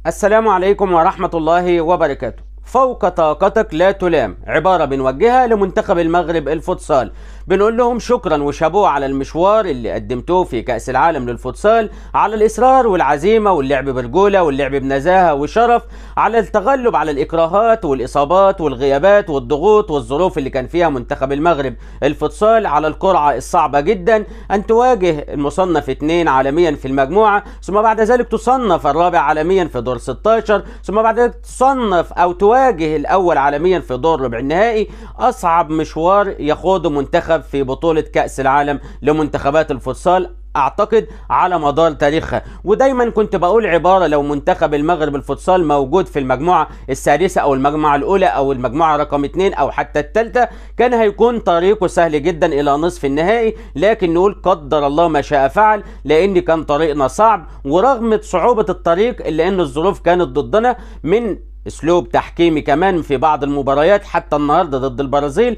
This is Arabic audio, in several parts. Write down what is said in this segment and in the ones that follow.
السلام عليكم ورحمة الله وبركاته. فوق طاقتك لا تلام، عبارة بنوجهها لمنتخب المغرب الفوتسال. بنقول لهم شكرا وشابوه على المشوار اللي قدمتوه في كأس العالم للفوتسال، على الإصرار والعزيمة واللعب برجولة واللعب بنزاهة وشرف، على التغلب على الإكراهات والإصابات والغيابات والضغوط والظروف اللي كان فيها منتخب المغرب الفوتسال، على القرعة الصعبة جدا أن تواجه المصنف 2 عالميا في المجموعة، ثم بعد ذلك تصنف الرابع عالميا في دور 16، ثم بعد ذلك تصنف أو تواجه الأول عالميا في دور ربع النهائي. أصعب مشوار يخوضه منتخب في بطولة كأس العالم لمنتخبات الفوتسال اعتقد على مدار تاريخها. ودايما كنت بقول عبارة: لو منتخب المغرب الفوتسال موجود في المجموعة السادسة او المجموعة الاولى او المجموعة رقم 2 او حتى الثالثة، كان هيكون طريقه سهل جدا الى نصف النهائي. لكن نقول قدر الله ما شاء فعل، لان كان طريقنا صعب، ورغم صعوبة الطريق الا ان الظروف كانت ضدنا، من اسلوب تحكيمي كمان في بعض المباريات حتى النهارده ضد البرازيل،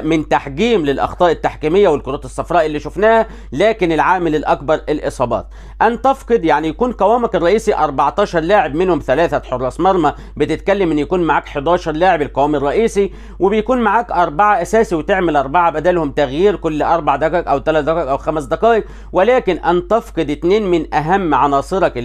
من تحجيم للاخطاء التحكيميه والكروت الصفراء اللي شفناها. لكن العامل الاكبر الاصابات. ان تفقد يعني يكون قوامك الرئيسي 14 لاعب منهم 3 حراس مرمى، بتتكلم ان يكون معاك 11 لاعب القوام الرئيسي، وبيكون معاك 4 اساسي وتعمل 4 بدلهم تغيير كل 4 دقائق او 3 دقائق او 5 دقائق. ولكن ان تفقد 2 من اهم عناصرك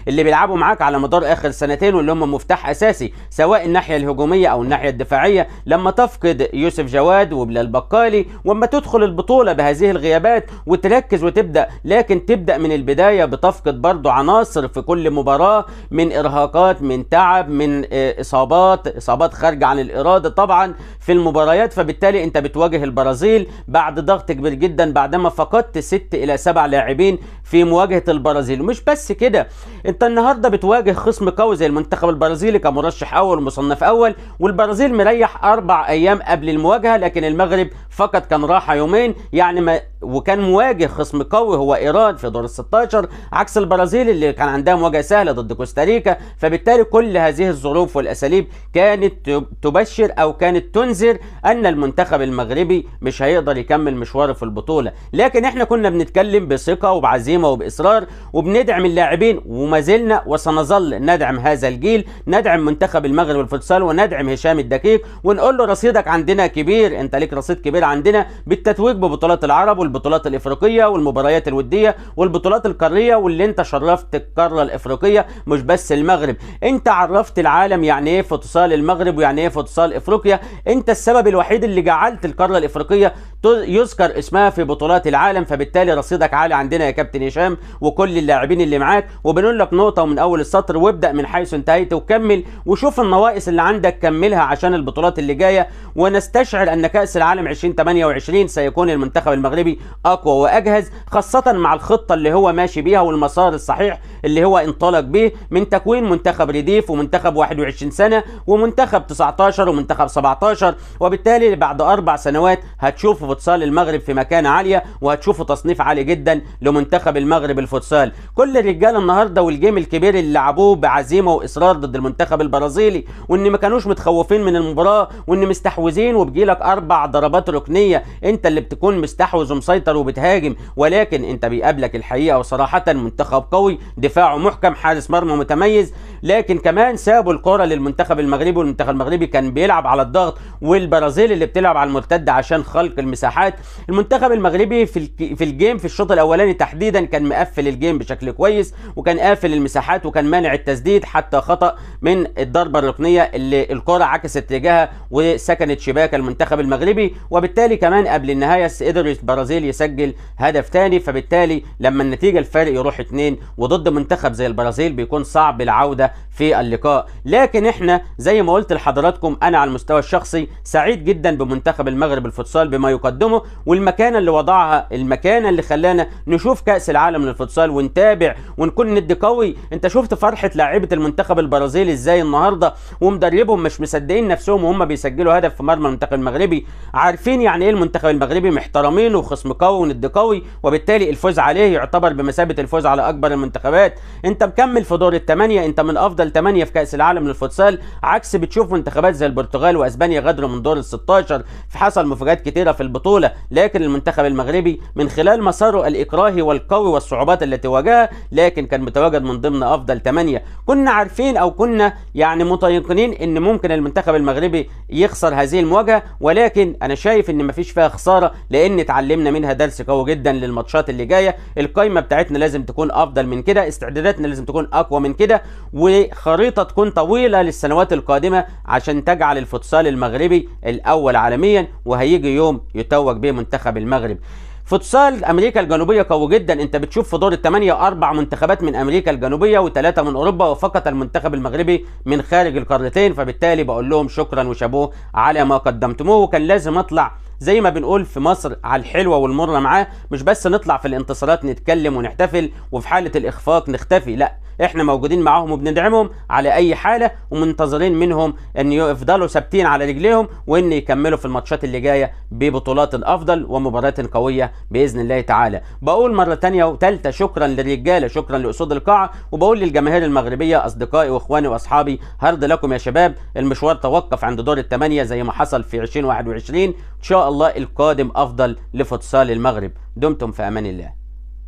اللي بيلعبوا معاك على مدار اخر سنتين واللي هم مفتاح اساسي سواء الناحية الهجومية أو الناحية الدفاعية، لما تفقد يوسف جواد وبلال بقالي، وما تدخل البطولة بهذه الغيابات وتركز وتبدأ، لكن تبدأ من البداية بتفقد برضو عناصر في كل مباراة، من إرهاقات، من تعب، من إصابات خارجة عن الإرادة طبعا في المباريات. فبالتالي أنت بتواجه البرازيل بعد ضغط كبير جدا بعدما فقدت 6 إلى 7 لاعبين في مواجهة البرازيل. ومش بس كده، أنت النهاردة بتواجه خصم قوي زي المنتخب البرازيلي كمرشح اول ومصنف اول، والبرازيل مريح 4 ايام قبل المواجهه، لكن المغرب فقط كان راحه يومين يعني وكان مواجه خصم قوي هو ايران في دور ال16، عكس البرازيل اللي كان عندها مواجهه سهله ضد كوستاريكا. فبالتالي كل هذه الظروف والاساليب كانت تبشر او كانت تنذر ان المنتخب المغربي مش هيقدر يكمل مشواره في البطوله. لكن احنا كنا بنتكلم بثقه وبعزيمه وباصرار وبندعم اللاعبين، وما زلنا وسنظل ندعم هذا الجيل، ندعم منتخب المغرب الفوتسال وندعم هشام الدقيق، ونقول له رصيدك عندنا كبير، انت ليك رصيد كبير عندنا بالتتويج ببطولات العرب والبطولات الافريقيه والمباريات الوديه والبطولات القاريه، واللي انت شرفت القاره الافريقيه مش بس المغرب، انت عرفت العالم يعني ايه فوتسال المغرب ويعني ايه فوتسال افريقيا. انت السبب الوحيد اللي جعلت القاره الافريقيه يذكر اسمها في بطولات العالم. فبالتالي رصيدك عالي عندنا يا كابتن هشام وكل اللاعبين اللي معاك، وبنقول لك نقطه ومن اول السطر: وابدا من حيث انتهيت وكمل، وشوف النواقص اللي عندك كملها عشان البطولات اللي جايه. ونستشعر ان كأس العالم 2028 سيكون المنتخب المغربي اقوى واجهز، خاصه مع الخطه اللي هو ماشي بيها والمسار الصحيح اللي هو انطلق به من تكوين منتخب رديف ومنتخب 21 سنه ومنتخب 19 ومنتخب 17. وبالتالي بعد 4 سنوات هتشوفوا فوتسال المغرب في مكانه عاليه، وهتشوفوا تصنيف عالي جدا لمنتخب المغرب الفوتسال. كل الرجال النهارده والجيم الكبير اللي لعبوه بعزيمه واصرار ضد المنتخب البرازيلي، وان ما كانوش متخوفين من المباراه، وان مستحوذين وبيجيلك 4 ضربات ركنيه انت اللي بتكون مستحوذ ومسيطر وبتهاجم، ولكن انت بيقابلك الحقيقه وصراحه منتخب قوي، دفاعه محكم، حارس مرمى متميز. لكن كمان سابوا الكره للمنتخب المغربي، والمنتخب المغربي كان بيلعب على الضغط، والبرازيل اللي بتلعب على المرتد عشان خلق المساحات. المنتخب المغربي في الجيم في الشوط الاولاني تحديدا كان مقفل الجيم بشكل كويس، وكان قافل المساحات، وكان مانع التسديد حتى خطأ من الضربه الركنيه اللي الكره عكست اتجاهها وسكنت شباك المنتخب المغربي. وبالتالي كمان قبل النهايه قدر البرازيل يسجل هدف ثاني. فبالتالي لما النتيجه الفارق يروح 2 وضد منتخب زي البرازيل بيكون صعب العوده في اللقاء. لكن احنا زي ما قلت لحضراتكم، انا على المستوى الشخصي سعيد جدا بمنتخب المغرب الفوتسال بما يقدمه، والمكانه اللي وضعها، المكانه اللي خلانا نشوف كاس العالم للفوتسال ونتابع ونكون ند قوي. انت شفت فرحه لاعيبه المنتخب البرازيلي ازاي النهارده، ومدربهم مش مصدقين نفسهم وهم بيسجلوا هدف في مرمى المنتخب المغربي، عارفين يعني ايه المنتخب المغربي، محترمينه وخصم قوي وند قوي، وبالتالي الفوز عليه يعتبر بمثابه الفوز على اكبر المنتخبات. انت مكمل في دور ال8، انت من من افضل 8 في كاس العالم للفوتسال، عكس بتشوف منتخبات زي البرتغال واسبانيا غادروا من دور ال 16. حصل مفاجآت كتيره في البطوله، لكن المنتخب المغربي من خلال مساره الاكراهي والقوي والصعوبات التي واجهها لكن كان متواجد من ضمن افضل 8. كنا عارفين او كنا يعني متيقنين ان ممكن المنتخب المغربي يخسر هذه المواجهه، ولكن انا شايف ان مفيش فيها خساره لان اتعلمنا منها درس قوي جدا للماتشات اللي جايه. القايمه بتاعتنا لازم تكون افضل من كده، استعداداتنا لازم تكون اقوى من كده، وخريطه تكون طويله للسنوات القادمه عشان تجعل الفوتسال المغربي الاول عالميا، وهيجي يوم يتوج به منتخب المغرب. فوتسال امريكا الجنوبيه قوي جدا، انت بتشوف في دور الثمانيه 4 منتخبات من امريكا الجنوبيه و3 من اوروبا، وفقط المنتخب المغربي من خارج القارتين. فبالتالي بقول لهم شكرا وشابوه على ما قدمتموه، وكان لازم اطلع زي ما بنقول في مصر على الحلوه والمره معاه، مش بس نطلع في الانتصارات نتكلم ونحتفل وفي حاله الاخفاق نختفي، لا احنا موجودين معاهم وبندعمهم على اي حاله، ومنتظرين منهم ان يفضلوا ثابتين على رجليهم وان يكملوا في الماتشات اللي جايه ببطولات افضل ومباريات قويه باذن الله تعالى. بقول مره ثانيه وثالثه شكرا للرجاله، شكرا لاسود القاعه، وبقول للجماهير المغربيه اصدقائي واخواني واصحابي هارد لكم يا شباب. المشوار توقف عند دور الثمانيه زي ما حصل في 2021، ان شاء الله القادم افضل لفوتسال المغرب. دمتم في امان الله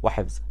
وحفظه.